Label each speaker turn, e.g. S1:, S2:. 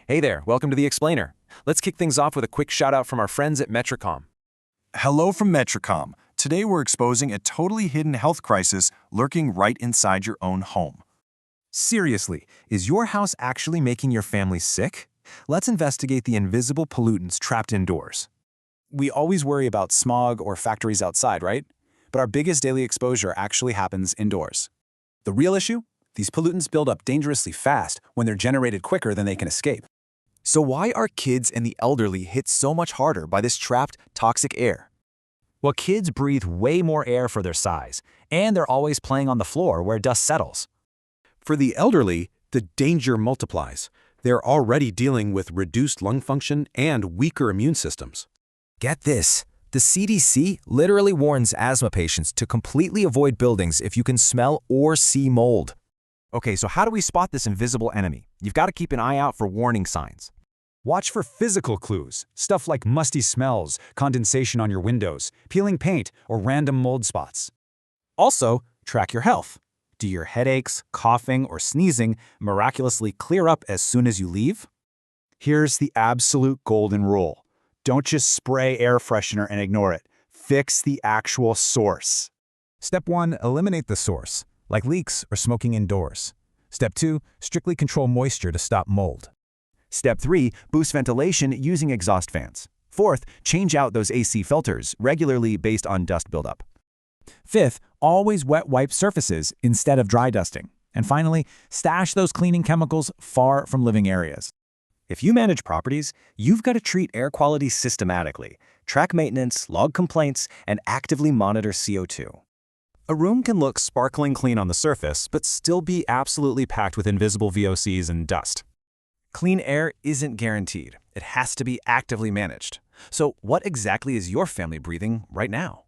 S1: Hey there, welcome to The Explainer. Let's kick things off with a quick shout out from our friends at Metricom.
S2: Hello from Metricom. Today we're exposing a totally hidden health crisis lurking right inside your own home.
S3: Seriously, is your house actually making your family sick? Let's investigate the invisible pollutants trapped indoors.
S4: We always worry about smog or factories outside, right? But our biggest daily exposure actually happens indoors. The real issue? These pollutants build up dangerously fast when they're generated quicker than they can escape.
S5: So why are kids and the elderly hit so much harder by this trapped, toxic air?
S6: Well, kids breathe way more air for their size, and they're always playing on the floor where dust settles.
S7: For the elderly, the danger multiplies. They're already dealing with reduced lung function and weaker immune systems.
S5: Get this. The CDC literally warns asthma patients to completely avoid buildings if you can smell or see mold.
S3: Okay, so how do we spot this invisible enemy? You've got to keep an eye out for warning signs.
S4: Watch for physical clues, stuff like musty smells, condensation on your windows, peeling paint, or random mold spots. Also, track your health. Do your headaches, coughing, or sneezing miraculously clear up as soon as you leave? Here's the absolute golden rule. Don't just spray air freshener and ignore it. Fix the actual source.
S3: Step 1, eliminate the source, like leaks or smoking indoors. Step 2, strictly control moisture to stop mold. Step 3, boost ventilation using exhaust fans. Fourth, change out those AC filters regularly based on dust buildup. Fifth, always wet wipe surfaces instead of dry dusting. And finally, stash those cleaning chemicals far from living areas.
S8: If you manage properties, you've got to treat air quality systematically, track maintenance, log complaints, and actively monitor CO2.
S6: A room can look sparkling clean on the surface, but still be absolutely packed with invisible VOCs and dust.
S3: Clean air isn't guaranteed. It has to be actively managed. So what exactly is your family breathing right now?